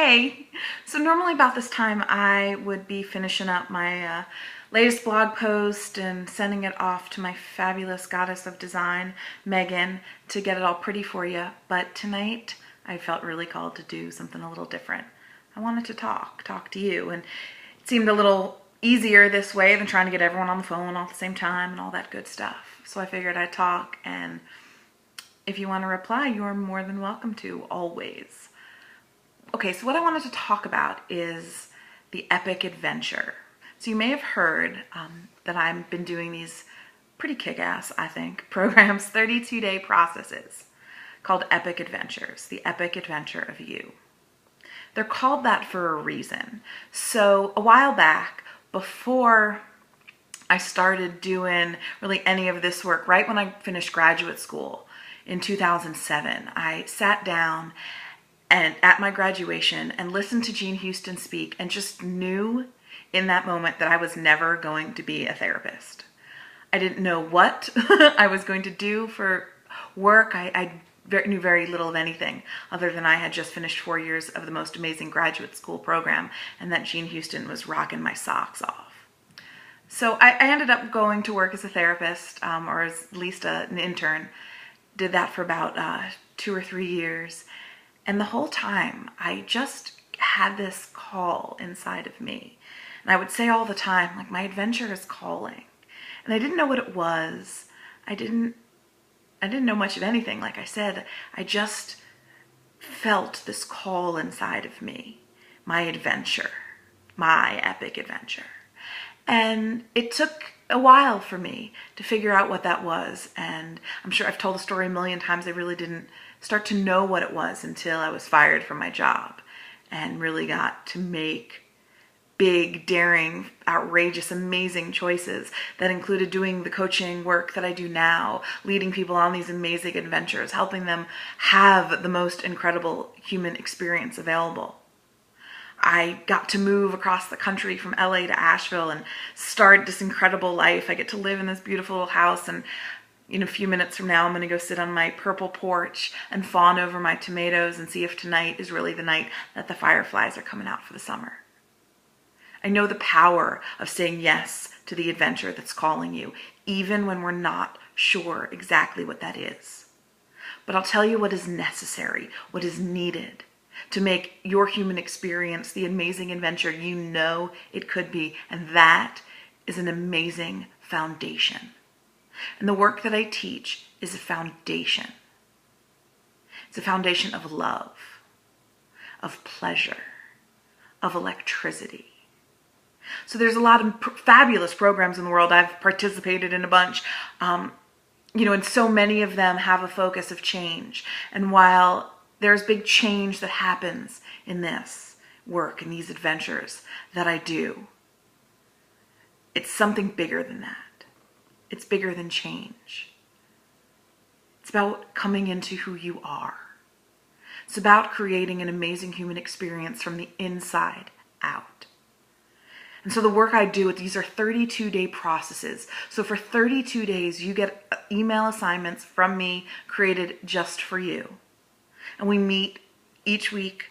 Hey! So normally about this time I would be finishing up my latest blog post and sending it off to my fabulous goddess of design, Megan, to get it all pretty for you. But tonight I felt really called to do something a little different. I wanted to talk to you, and it seemed a little easier this way than trying to get everyone on the phone all at the same time and all that good stuff. So I figured I'd talk, and if you want to reply, you are more than welcome to, always. Okay, so what I wanted to talk about is the epic adventure. So you may have heard that I've been doing these pretty kick-ass, I think, programs, 32-day processes called Epic Adventures, the epic adventure of you. They're called that for a reason. So a while back, before I started doing really any of this work, right when I finished graduate school in 2007, I sat down and at my graduation and listened to Jean Houston speak and just knew in that moment that I was never going to be a therapist. I didn't know what I was going to do for work. I knew very little of anything other than I had just finished 4 years of the most amazing graduate school program and that Jean Houston was rocking my socks off. So I ended up going to work as a therapist, or at least an intern. Did that for about 2 or 3 years. And the whole time, I just had this call inside of me. And I would say all the time, like, my adventure is calling. And I didn't know what it was. I didn't know much of anything. Like I said, I just felt this call inside of me. My adventure. My epic adventure. And it took a while for me to figure out what that was. And I'm sure I've told the story a million times. I really didn't start to know what it was until I was fired from my job and really got to make big, daring, outrageous, amazing choices that included doing the coaching work that I do now, leading people on these amazing adventures, helping them have the most incredible human experience available. I got to move across the country from LA to Asheville and start this incredible life. I get to live in this beautiful little house, and in a few minutes from now, I'm going to go sit on my purple porch and fawn over my tomatoes and see if tonight is really the night that the fireflies are coming out for the summer. I know the power of saying yes to the adventure that's calling you, even when we're not sure exactly what that is. But I'll tell you what is necessary, what is needed to make your human experience the amazing adventure you know it could be, and that is an amazing foundation. And the work that I teach is a foundation. It's a foundation of love, of pleasure, of electricity. So there's a lot of fabulous programs in the world. I've participated in a bunch, and so many of them have a focus of change. And while there's big change that happens in this work, in these adventures that I do, it's something bigger than that. It's bigger than change. It's about coming into who you are. It's about creating an amazing human experience from the inside out. And so the work I do, these are 32-day processes. So for 32 days, you get email assignments from me created just for you. And we meet each week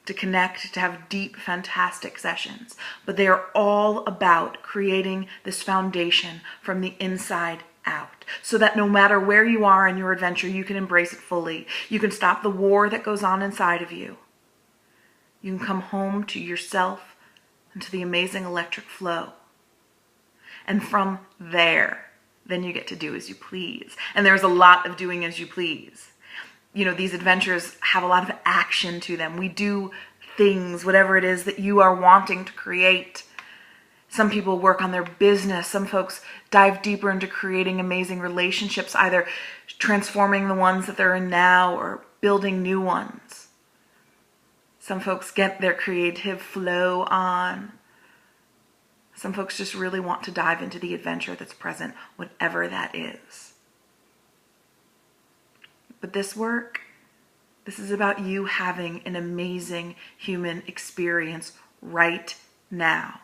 to connect, to have deep, fantastic sessions. But they are all about creating this foundation from the inside out, so that no matter where you are in your adventure, you can embrace it fully. You can stop the war that goes on inside of you. You can come home to yourself and to the amazing electric flow. And from there, then you get to do as you please. And there's a lot of doing as you please. These adventures have a lot of action to them. We do things, whatever it is that you are wanting to create. Some people work on their business. Some folks dive deeper into creating amazing relationships, either transforming the ones that they're in now or building new ones. Some folks get their creative flow on. Some folks just really want to dive into the adventure that's present, whatever that is. But this work, this is about you having an amazing human experience right now.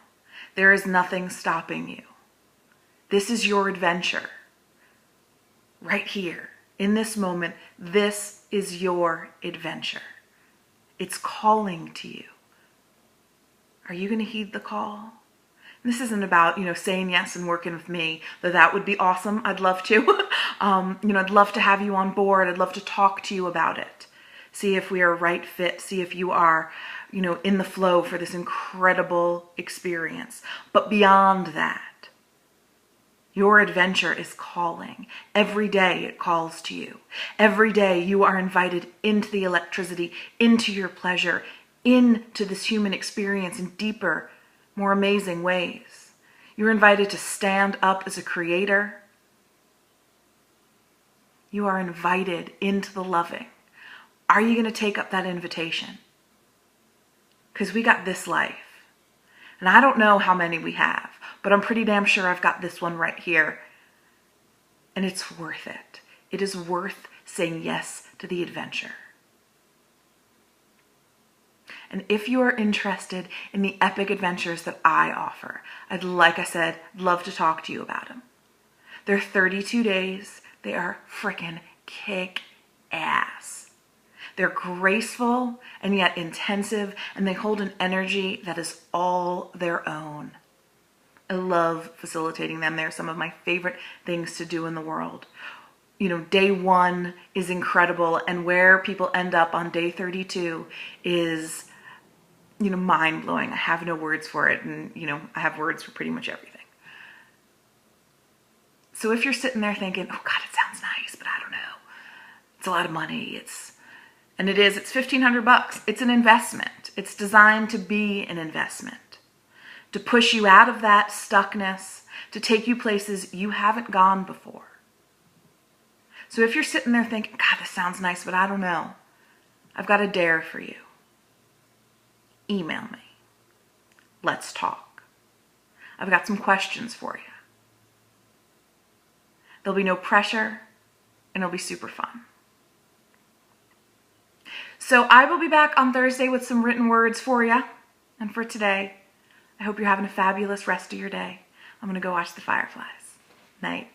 There is nothing stopping you. This is your adventure. Right here, in this moment, this is your adventure. It's calling to you. Are you going to heed the call? This isn't about, saying yes and working with me, though that would be awesome. I'd love to. I'd love to have you on board. I'd love to talk to you about it. See if we are a right fit. See if you are, in the flow for this incredible experience. But beyond that, your adventure is calling. Every day it calls to you. Every day you are invited into the electricity, into your pleasure, into this human experience in deeper, more amazing ways. You're invited to stand up as a creator. You are invited into the loving. Are you going to take up that invitation? Because we got this life. And I don't know how many we have, but I'm pretty damn sure I've got this one right here. And it's worth it. It is worth saying yes to the adventure. And if you are interested in the epic adventures that I offer, like I said, love to talk to you about them. They're 32 days. They are frickin' kick-ass. They're graceful and yet intensive, and they hold an energy that is all their own. I love facilitating them. They're some of my favorite things to do in the world. Day 1 is incredible, and where people end up on day 32 is mind-blowing. I have no words for it, and, I have words for pretty much everything. So if you're sitting there thinking, oh God, it sounds nice, but I don't know. It's a lot of money. It's $1,500. It's an investment. It's designed to be an investment, to push you out of that stuckness, to take you places you haven't gone before. So if you're sitting there thinking, God, this sounds nice, but I don't know, I've got a dare for you. Email me. Let's talk. I've got some questions for you. There'll be no pressure, and it'll be super fun. So I will be back on Thursday with some written words for you. And for today, I hope you're having a fabulous rest of your day. I'm going to go watch the fireflies. Night.